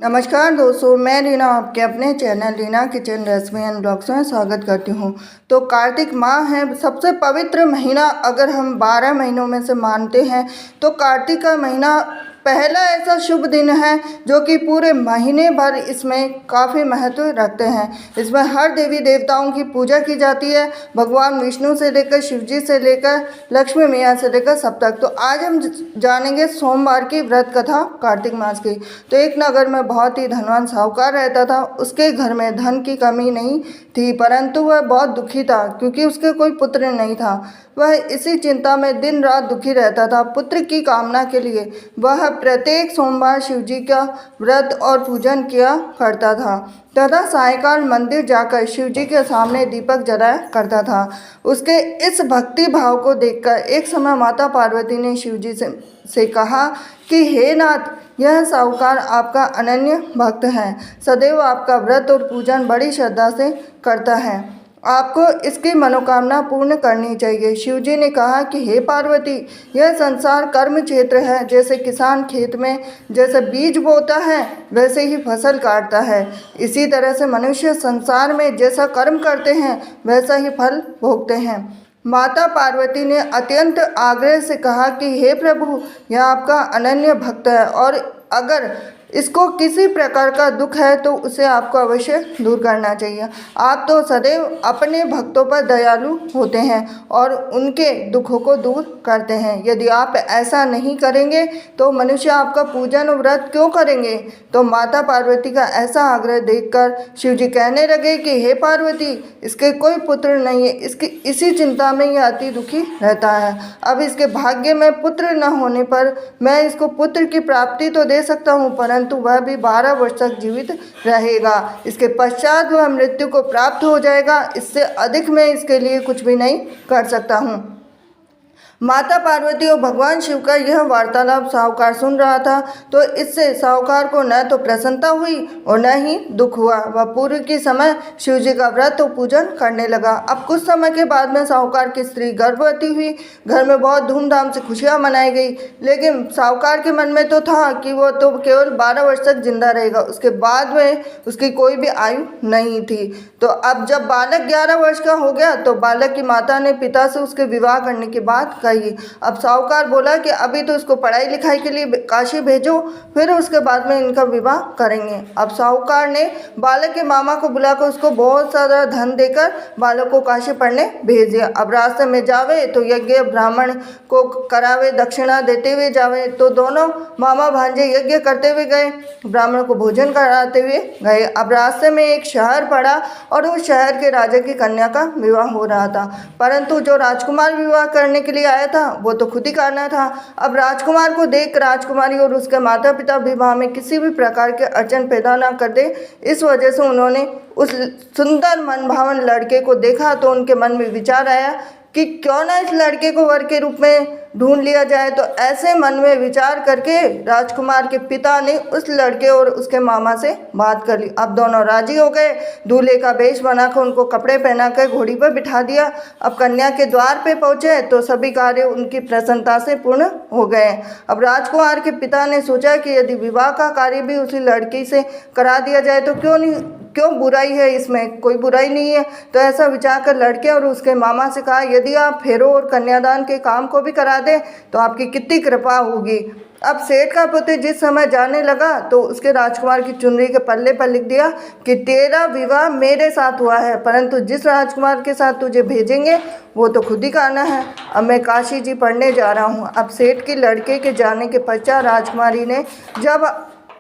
नमस्कार दोस्तों, मैं रीना आपके अपने channel Reena kitchen recipe and blogs में स्वागत करती हूँ। तो कार्तिक माह है, सबसे पवित्र महीना अगर हम 12 महीनों में से मानते हैं तो कार्तिक का महीना पहला ऐसा शुभ दिन है जो कि पूरे महीने भर इसमें काफ़ी महत्व रखते हैं। इसमें हर देवी देवताओं की पूजा की जाती है, भगवान विष्णु से लेकर शिव जी से लेकर लक्ष्मी मैया से लेकर सब तक। तो आज हम जानेंगे सोमवार की व्रत कथा कार्तिक मास की। तो एक नगर में बहुत ही धनवान साहूकार रहता था। उसके घर में धन की कमी नहीं थी, परंतु वह बहुत दुखी था क्योंकि उसके कोई पुत्र नहीं था। वह इसी चिंता में दिन रात दुखी रहता था। पुत्र की कामना के लिए वह प्रत्येक सोमवार शिव जी का व्रत और पूजन किया करता था तथा सायंकाल मंदिर जाकर शिव जी के सामने दीपक जलाया करता था। उसके इस भक्ति भाव को देखकर एक समय माता पार्वती ने शिव जी से कहा कि हे नाथ, यह साहूकार आपका अनन्य भक्त है, सदैव आपका व्रत और पूजन बड़ी श्रद्धा से करता है, आपको इसकी मनोकामना पूर्ण करनी चाहिए। शिवजी ने कहा कि हे पार्वती, यह संसार कर्म क्षेत्र है। जैसे किसान खेत में जैसे बीज बोता है वैसे ही फसल काटता है, इसी तरह से मनुष्य संसार में जैसा कर्म करते हैं वैसा ही फल भोगते हैं। माता पार्वती ने अत्यंत आग्रह से कहा कि हे प्रभु, यह आपका अनन्य भक्त है और अगर इसको किसी प्रकार का दुख है तो उसे आपको अवश्य दूर करना चाहिए। आप तो सदैव अपने भक्तों पर दयालु होते हैं और उनके दुखों को दूर करते हैं। यदि आप ऐसा नहीं करेंगे तो मनुष्य आपका पूजन और व्रत क्यों करेंगे। तो माता पार्वती का ऐसा आग्रह देखकर शिवजी कहने लगे कि हे पार्वती, इसके कोई पुत्र नहीं है, इसकी इसी चिंता में यह अति दुखी रहता है। अब इसके भाग्य में पुत्र न होने पर मैं इसको पुत्र की प्राप्ति तो दे सकता हूँ, परंतु वह भी 12 वर्ष तक जीवित रहेगा। इसके पश्चात वह मृत्यु को प्राप्त हो जाएगा। इससे अधिक मैं इसके लिए कुछ भी नहीं कर सकता हूँ। माता पार्वती और भगवान शिव का यह वार्तालाप साहूकार सुन रहा था, तो इससे साहूकार को न तो प्रसन्नता हुई और न ही दुख हुआ। वह पूर्व के समय शिव जी का व्रत और पूजन करने लगा। अब कुछ समय के बाद में साहूकार की स्त्री गर्भवती हुई। घर में बहुत धूमधाम से खुशियाँ मनाई गई, लेकिन साहूकार के मन में तो था कि वो तो केवल 12 वर्ष तक जिंदा रहेगा, उसके बाद में उसकी कोई भी आयु नहीं थी। तो अब जब बालक 11 वर्ष का हो गया तो बालक की माता ने पिता से उसके विवाह करने की बात कही। अब साहूकार बोला कि अभी तो इसको पढ़ाई लिखाई के लिए काशी भेजो, फिर उसके बाद में इनका विवाह करेंगे। अब साहूकार ने बालक के मामा को बुलाकर उसको बहुत सारा धन देकर बालक को काशी पढ़ने भेज दिया। अब रास्ते में जावे तो यज्ञ ब्राह्मण को करावे, दक्षिणा देते हुए जावे। तो दोनों मामा भांजे यज्ञ करते हुए गए, ब्राह्मण को भोजन कराते हुए गए। अब रास्ते में एक शहर पड़ा और उस शहर के राजा की कन्या का विवाह हो रहा था, परंतु जो राजकुमार विवाह करने के लिए आया था वो तो खुद ही करना था। अब राजकुमार को देख राजकुमारी और उसके माता पिता विवाह में किसी भी प्रकार के अड़चन पैदा ना कर दे, इस वजह से उन्होंने उस सुंदर मनभावन लड़के को देखा तो उनके मन में विचार आया कि क्यों ना इस लड़के को वर के रूप में ढूंढ लिया जाए। तो ऐसे मन में विचार करके राजकुमार के पिता ने उस लड़के और उसके मामा से बात कर ली। अब दोनों राजी हो गए। दूल्हे का वेश बनाकर उनको कपड़े पहनाकर घोड़ी पर बिठा दिया। अब कन्या के द्वार पे पहुंचे तो सभी कार्य उनकी प्रसन्नता से पूर्ण हो गए। अब राजकुमार के पिता ने सोचा कि यदि विवाह का कार्य भी उसी लड़की से करा दिया जाए तो क्यों बुराई है, इसमें कोई बुराई नहीं है। तो ऐसा विचार कर लड़के और उसके मामा से कहा, यदि आप फेरों और कन्यादान के काम को भी करा दें तो आपकी कितनी कृपा होगी। अब सेठ का पुत्र जिस समय जाने लगा तो उसके राजकुमार की चुनरी के पल्ले पर लिख दिया कि तेरा विवाह मेरे साथ हुआ है, परंतु जिस राजकुमार के साथ तुझे भेजेंगे वो तो खुद ही करना है। अब मैं काशी जी पढ़ने जा रहा हूँ। अब सेठ के लड़के के जाने के पश्चात राजकुमारी ने जब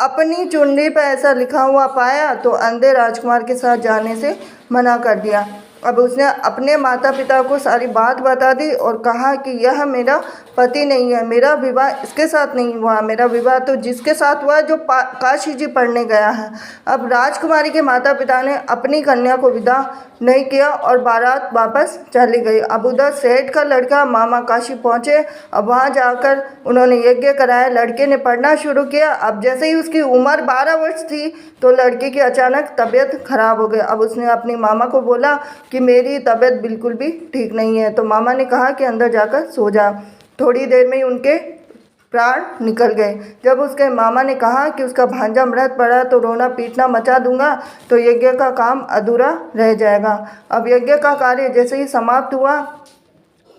अपनी चुनरी पर ऐसा लिखा हुआ पाया तो अंधे राजकुमार के साथ जाने से मना कर दिया। अब उसने अपने माता पिता को सारी बात बता दी और कहा कि यह मेरा पति नहीं है, मेरा विवाह इसके साथ नहीं हुआ, मेरा विवाह तो जिसके साथ हुआ जो काशी जी पढ़ने गया है। अब राजकुमारी के माता पिता ने अपनी कन्या को विदा नहीं किया और बारात वापस चली गई। अब उधर सेठ का लड़का मामा काशी पहुँचे। अब वहाँ जाकर उन्होंने यज्ञ कराया, लड़के ने पढ़ना शुरू किया। अब जैसे ही उसकी उम्र 12 वर्ष थी तो लड़के की अचानक तबीयत खराब हो गई। अब उसने अपनी मामा को बोला कि मेरी तबीयत बिल्कुल भी ठीक नहीं है। तो मामा ने कहा कि अंदर जाकर सो जा। थोड़ी देर में ही उनके प्राण निकल गए। जब उसके मामा ने कहा कि उसका भांजा मृत पड़ा तो रोना पीटना मचा दूंगा तो यज्ञ का काम अधूरा रह जाएगा। अब यज्ञ का कार्य जैसे ही समाप्त हुआ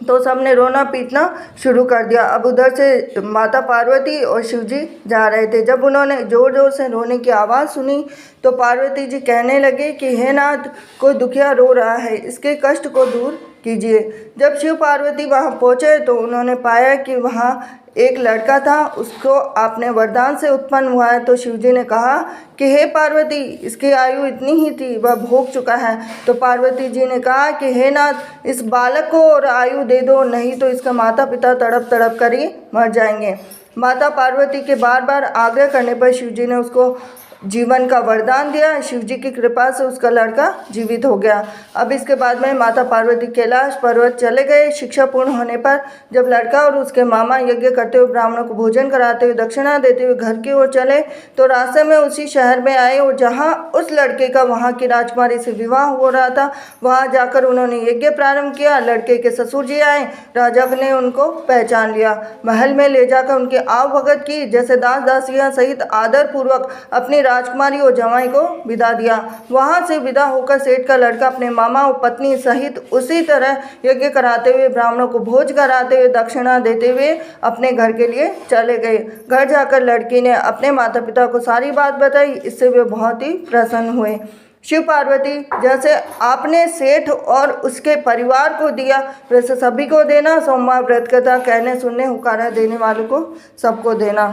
तो सबने रोना पीटना शुरू कर दिया। अब उधर से माता पार्वती और शिव जी जा रहे थे। जब उन्होंने ज़ोर ज़ोर से रोने की आवाज़ सुनी तो पार्वती जी कहने लगे कि हे नाथ, कोई दुखिया रो रहा है, इसके कष्ट को दूर कीजिए। जब शिव पार्वती वहाँ पहुँचे तो उन्होंने पाया कि वहाँ एक लड़का था, उसको आपने वरदान से उत्पन्न हुआ है। तो शिव जी ने कहा कि हे पार्वती, इसकी आयु इतनी ही थी, वह भोग चुका है। तो पार्वती जी ने कहा कि हे नाथ, इस बालक को और आयु दे दो, नहीं तो इसका माता पिता तड़प तड़प कर ही मर जाएंगे। माता पार्वती के बार बार आग्रह करने पर शिव जी ने उसको जीवन का वरदान दिया। शिव जी की कृपा से उसका लड़का जीवित हो गया। अब इसके बाद में माता पार्वती कैलाश पर्वत चले गए। शिक्षा पूर्ण होने पर जब लड़का और उसके मामा यज्ञ करते हुए ब्राह्मणों को भोजन कराते हुए दक्षिणा देते हुए घर की ओर चले तो रास्ते में उसी शहर में आए और जहाँ उस लड़के का वहाँ की राजकुमारी से विवाह हो रहा था, वहाँ जाकर उन्होंने यज्ञ प्रारंभ किया। लड़के के ससुर जी आए, राजा ने उनको पहचान लिया, महल में ले जाकर उनकी आव भगत की, जैसे दास दासियाँ सहित आदर पूर्वक अपनी राजकुमारी और जवाई को विदा दिया। वहां से विदा होकर सेठ का लड़का अपने मामा और पत्नी सहित उसी तरह यज्ञ कराते हुए ब्राह्मणों को भोज कराते हुए दक्षिणा देते हुए अपने घर के लिए चले गए। घर जाकर लड़की ने अपने माता पिता को सारी बात बताई। इससे वे बहुत ही प्रसन्न हुए। शिव पार्वती, जैसे आपने सेठ और उसके परिवार को दिया वैसे सभी को देना। सोमवार व्रत कथा कहने सुनने हुकारा देने वालों को सबको देना।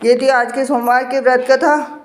ये थी आज की सोमवार की व्रत कथा।